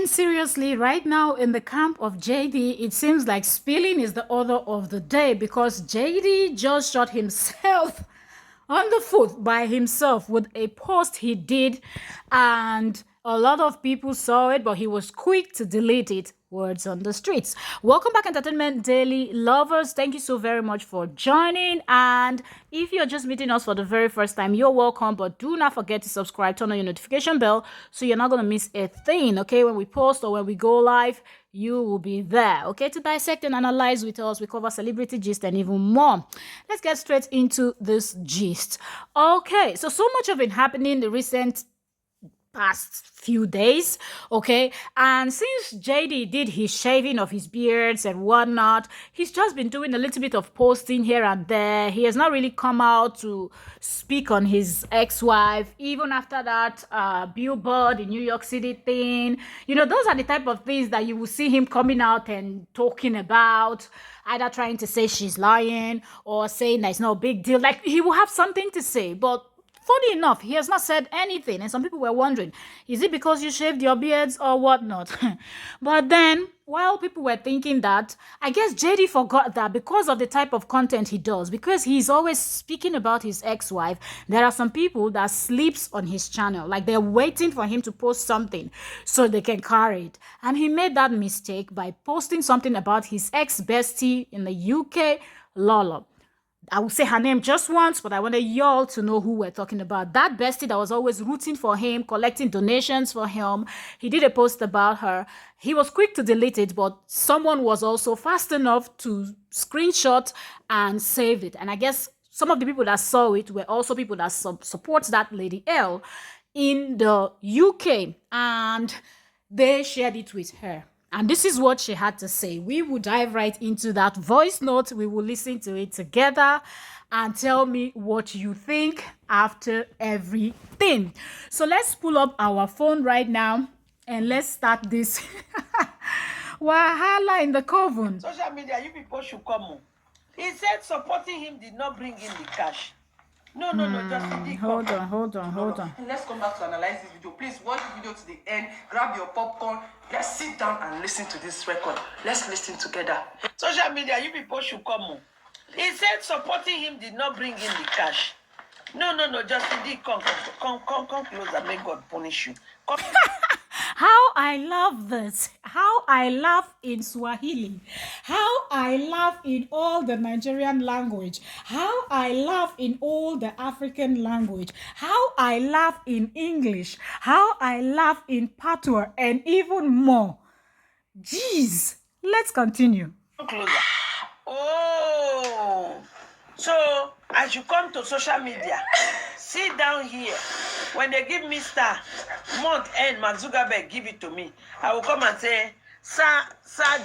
then seriously, right now in the camp of JD, it seems like spilling is the order of the day because JD just shot himself on the foot by himself with a post he did, and a lot of people saw it, but he was quick to delete it. Words on the streets. Welcome back, Entertainment Daily lovers. Thank you so very much for joining. And if you're just meeting us for the very first time, you're welcome. But do not forget to subscribe, turn on your notification bell so you're not going to miss a thing. Okay, when we post or when we go live, you will be there, okay, to dissect and analyze with us. We cover celebrity gist and even more. Let's get straight into this gist. Okay, so much of it happening the recent past few days, okay, and since JD did his shaving of his beards and whatnot, he's just been doing a little bit of posting here and there. He has not really come out to speak on his ex-wife, even after that billboard in New York City thing. You know, those are the type of things that you will see him coming out and talking about, either trying to say she's lying or saying that it's no big deal. Like, he will have something to say, but funny enough, he has not said anything, and some people were wondering, is it because you shaved your beards or whatnot? But then, while people were thinking that, I guess JD forgot that because of the type of content he does, because he's always speaking about his ex-wife, there are some people that sleeps on his channel, like they're waiting for him to post something so they can carry it. And he made that mistake by posting something about his ex-bestie in the UK, Lolo. I will say her name just once, but I wanted y'all to know who we're talking about. That bestie that was always rooting for him, collecting donations for him. He did a post about her. He was quick to delete it, but someone was also fast enough to screenshot and save it. And I guess some of the people that saw it were also people that support that Lady L in the UK. And they shared it with her. And this is what she had to say. We will dive right into that voice note. We will listen to it together and tell me what you think after everything. So let's pull up our phone right now and let's start this wahala in the coven. Social media, you people should come on. He said supporting him did not bring in the cash. No, just hold on. Let's come back to analyze this video. Please watch the video to the end. Grab your popcorn. Let's sit down and listen to this record. Let's listen together. Social media, you people should come on. He said supporting him did not bring in the cash. No, just come closer. May God punish you. Come. How I love this. How I laugh in Swahili. How I laugh in all the Nigerian language. How I laugh in all the African language. How I laugh in English. How I laugh in Patois and even more. Jeez. Let's continue. Come closer. Oh. So, as you come to social media, sit down here. When they give me star, month end, Mark Zuckerberg give it to me. I will come and say, Sir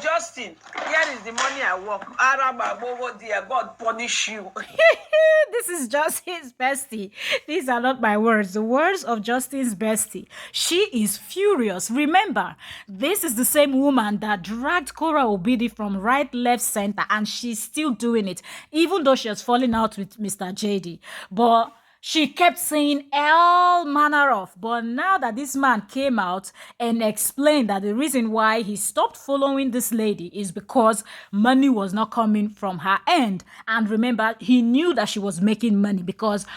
Justin, here is the money I work. Arab, dear God punish you. This is Justin's bestie. These are not my words. The words of Justin's bestie. She is furious. Remember, this is the same woman that dragged Corra Obidi from right, left, center, and she's still doing it, even though she has fallen out with Mr. JD. But she kept saying all manner of, but now that this man came out and explained that the reason why he stopped following this lady is because money was not coming from her end. And remember, he knew that she was making money because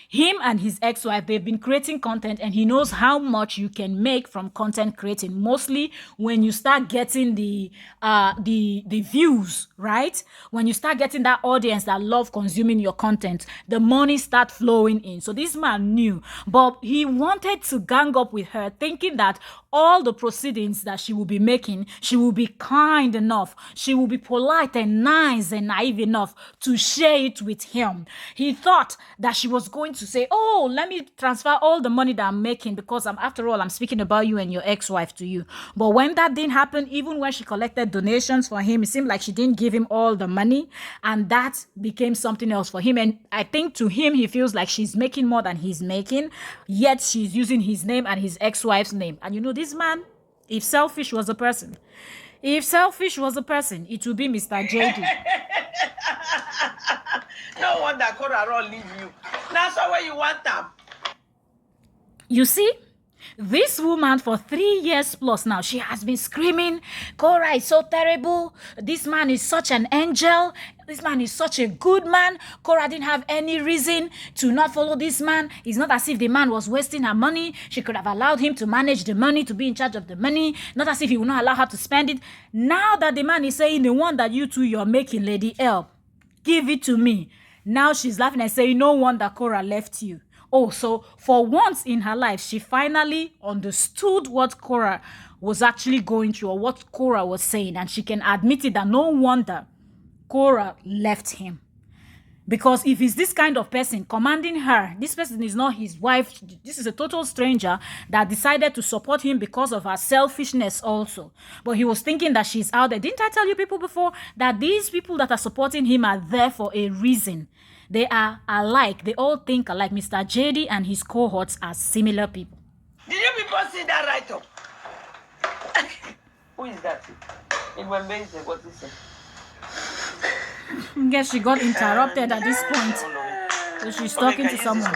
him and his ex-wife, they've been creating content, and he knows how much you can make from content creating, mostly when you start getting the views, right? When you start getting that audience that love consuming your content, the money start flowing in. So this man knew, but he wanted to gang up with her, thinking that all the proceedings that she will be making, she will be kind enough, she will be polite and nice and naive enough to share it with him. He thought that she was going to say, oh, let me transfer all the money that I'm making because after all, I'm speaking about you and your ex-wife to you. But when that didn't happen, even when she collected donations for him, it seemed like she didn't give him all the money, and that became something else for him. And I think to him, he feels like she's making more than he's making, yet she's using his name and his ex-wife's name. And you know, this man, if selfish was a person, it would be Mr. JD. No wonder Corra leave you. That's why you want them. You see, This woman for 3 years plus now, she has been screaming, Corra is so terrible. This man is such an angel. This man is such a good man. Corra didn't have any reason to not follow this man. It's not as if the man was wasting her money. She could have allowed him to manage the money, to be in charge of the money. Not as if he would not allow her to spend it. Now that the man is saying, the one that you two, you're making, Lady L, give it to me. Now she's laughing and saying, no wonder Corra left you. Oh, so for once in her life, she finally understood what Corra was actually going through, or what Corra was saying, and she can admit it that no wonder Corra left him. Because if he's this kind of person commanding her, this person is not his wife, this is a total stranger that decided to support him because of her selfishness also. But he was thinking that she's out there. Didn't I tell you people before that these people that are supporting him are there for a reason? They are alike. They all think alike. Mr. JD and his cohorts are similar people. Did you people see that write-up? Who is that? In my base, what is it? I guess she got interrupted at this point. So she's talking to someone.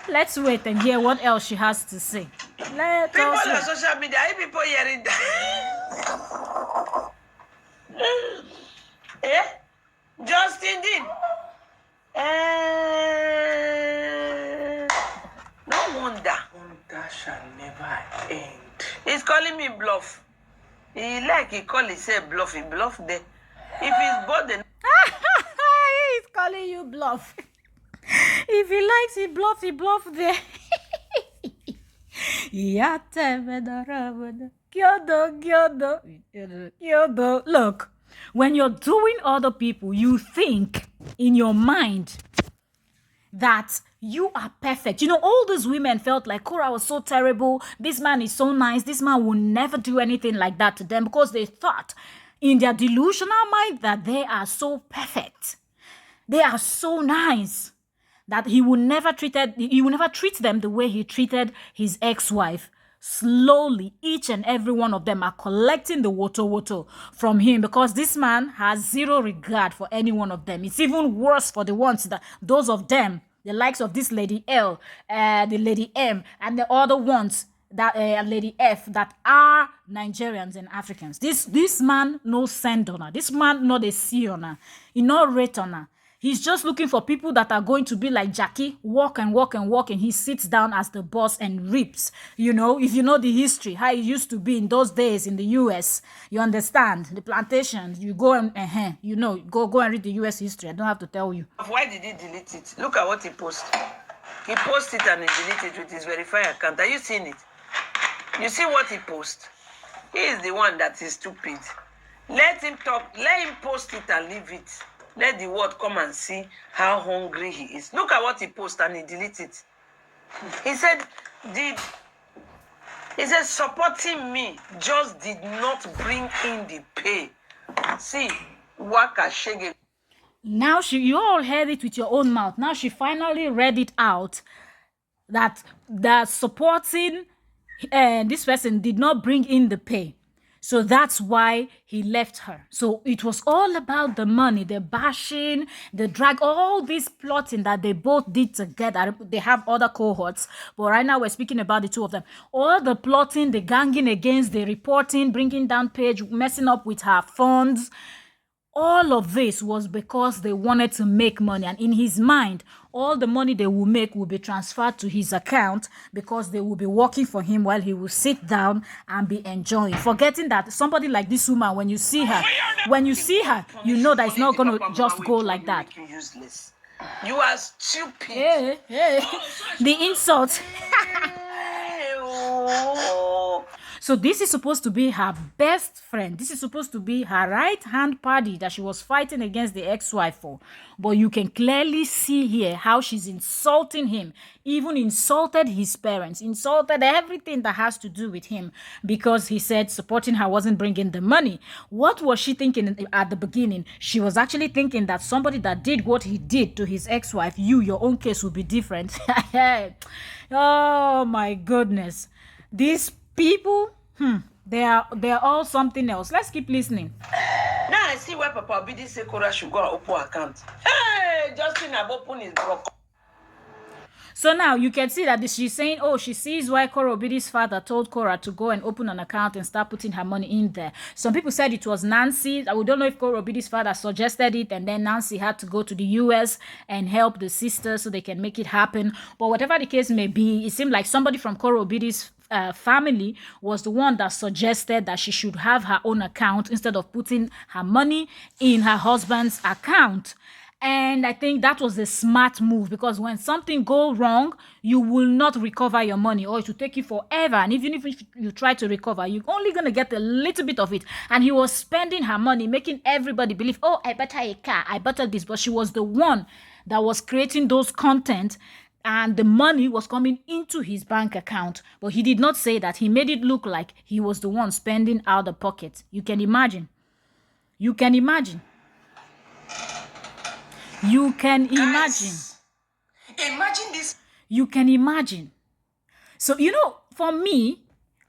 Let's wait and hear what else she has to say. Let People us on wait. social media, are you people hearing that? Eh? Justin did. No wonder. Wonder shall never end. He's calling me bluff. He call himself bluff. He bluff there. If he's bored, then He's calling you bluff. If he likes, he bluff there. Look, when you're doing other people, you think in your mind that you are perfect. You know, all those women felt like Corra was so terrible. This man is so nice. This man will never do anything like that to them, because they thought in their delusional mind that they are so perfect. They are so nice that he will never treat them the way he treated his ex-wife. Slowly, each and every one of them are collecting the woto from him, because this man has zero regard for any one of them. It's even worse for those of them, the likes of this Lady L, the Lady M, and the other ones, that Lady F, that are Nigerians and Africans. This man no send on her. This man not a see on her. He not rate on her. He's just looking for people that are going to be like Jackie, walk and walk and walk, and he sits down as the boss and rips. You know, if you know the history, how it used to be in those days in the U.S., you understand, the plantations, you go and, you know, go and read the U.S. history. I don't have to tell you. why did he delete it? Look at what he posted. He posted it and he deleted it with his verified account. Are you seeing it? You see what he posted? He is the one that is stupid. Let him talk. Let him post it and leave it. Let the world come and see how hungry he is. Look at what he posted and he deleted it. He said, supporting me just did not bring in the pay. See, waka shege. Now you all heard it with your own mouth. Now she finally read it out that supporting this person did not bring in the pay. So that's why he left her. So it was all about the money, the bashing, the drag, all this plotting that they both did together. They have other cohorts, but right now we're speaking about the two of them. All the plotting, the ganging against, the reporting, bringing down Paige, messing up with her funds. All of this was because they wanted to make money. And in his mind, all the money they will make will be transferred to his account, because they will be working for him while he will sit down and be enjoying. Forgetting that somebody like this woman, when you see her, you know that it's not going to just go like that. Useless. You are stupid. Hey. The insult. So this is supposed to be her best friend. This is supposed to be her right-hand party that she was fighting against the ex-wife for. But you can clearly see here how she's insulting him, even insulted his parents, insulted everything that has to do with him, because he said supporting her wasn't bringing the money. What was she thinking at the beginning? She was actually thinking that somebody that did what he did to his ex-wife, your own case would be different. Oh my goodness. These people, they are all something else. Let's keep listening. Now I see why Papa Obidi say Corra should go and open account. Hey, Justin have opened his broke. So now you can see that she's saying, oh, she sees why Corra Obidi's father told Corra to go and open an account and start putting her money in there. Some people said it was Nancy. We don't know if Corra Obidi's father suggested it, and then Nancy had to go to the US and help the sister so they can make it happen. But whatever the case may be, it seemed like somebody from Corra Obidi's family was the one that suggested that she should have her own account instead of putting her money in her husband's account. And I think that was a smart move, because when something goes wrong, you will not recover your money, or it will take you forever. And even if you try to recover, you're only going to get a little bit of it. And he was spending her money, making everybody believe, oh, I bought her a car, I bought her this. But she was the one that was creating those content, and the money was coming into his bank account. But he did not say that. He made it look like he was the one spending out of pocket. You can imagine. You can imagine. You can imagine. Imagine this. You can imagine. So, you know, for me,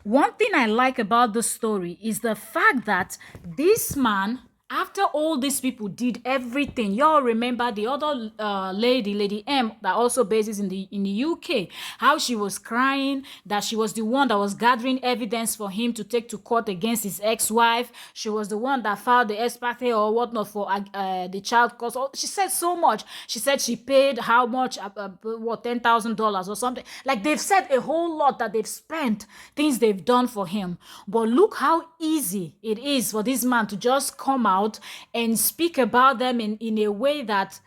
one thing I like about the story is the fact that this man, after all these people did everything, y'all remember the other Lady M, that also bases in the UK, how she was crying that she was the one that was gathering evidence for him to take to court against his ex-wife. She was the one that filed the ex parte or whatnot for the child cost. She said so much. She said she paid how much, what, $10,000 or something. Like, they've said a whole lot that they've spent, things they've done for him. But look how easy it is for this man to just come out and speak about them in a way that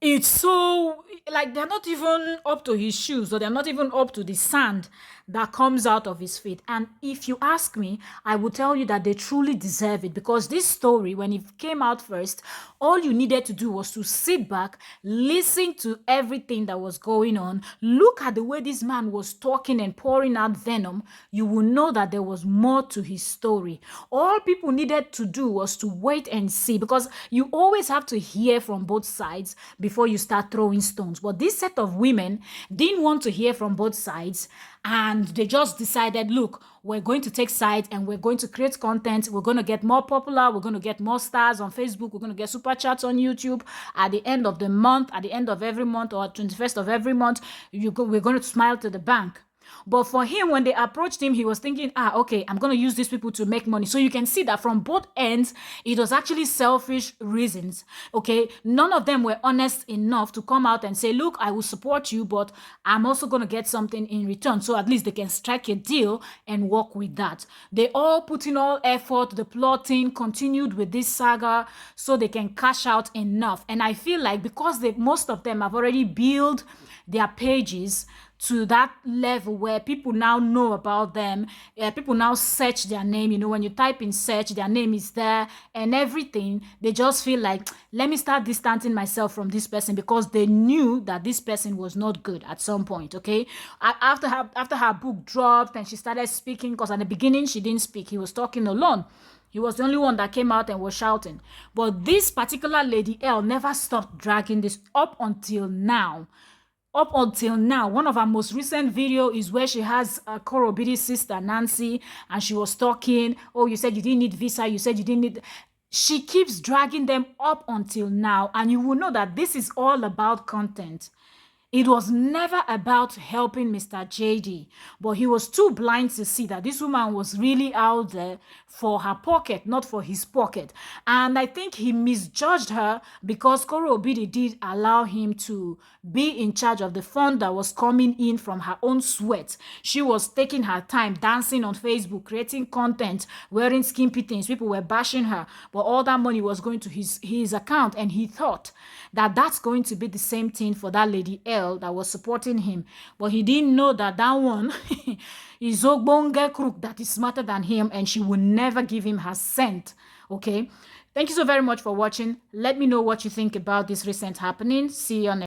it's so, like, they're not even up to his shoes, or they're not even up to the sand that comes out of his feet. And if you ask me, I will tell you that they truly deserve it, because this story, when it came out first, all you needed to do was to sit back, listen to everything that was going on, look at the way this man was talking and pouring out venom. You will know that there was more to his story. All people needed to do was to wait and see, because you always have to hear from both sides before you start throwing stones. But this set of women didn't want to hear from both sides, and they just decided, look, we're going to take sides and we're going to create content. We're going to get more popular. We're going to get more stars on Facebook. We're going to get super chats on YouTube. At the end of the month, at the end of every month, or 21st of every month, we're going to smile to the bank. But for him, when they approached him, he was thinking, okay, I'm going to use these people to make money. So you can see that from both ends, it was actually selfish reasons, okay? None of them were honest enough to come out and say, look, I will support you, but I'm also going to get something in return. So at least they can strike a deal and work with that. They all put in all effort. The plotting continued with this saga so they can cash out enough. And I feel like because most of them have already built their pages to that level where people now know about them, people now search their name. You know, when you type in search, their name is there and everything. They just feel like, let me start distancing myself from this person, because they knew that this person was not good at some point, okay? After her book dropped and she started speaking, because at the beginning she didn't speak. He was talking alone. He was the only one that came out and was shouting. But this particular Lady L never stopped dragging this up until now. Up until now, one of her most recent video is where she has Corra Obidi's sister, Nancy, and she was talking, oh, you said you didn't need visa, you said you didn't need... She keeps dragging them up until now, and you will know that this is all about content. It was never about helping Mr. JD, but he was too blind to see that this woman was really out there for her pocket, not for his pocket. And I think he misjudged her, because Corra Obidi did allow him to be in charge of the fund that was coming in from her own sweat. She was taking her time, dancing on Facebook, creating content, wearing skimpy things. People were bashing her, but all that money was going to his account, and he thought that that's going to be the same thing for that Lady L that was supporting him. But he didn't know that that one is Ogbonge crook that is smarter than him, and she will never give him her cent. Okay, thank you so very much for watching. Let me know what you think about this recent happening. See you on next.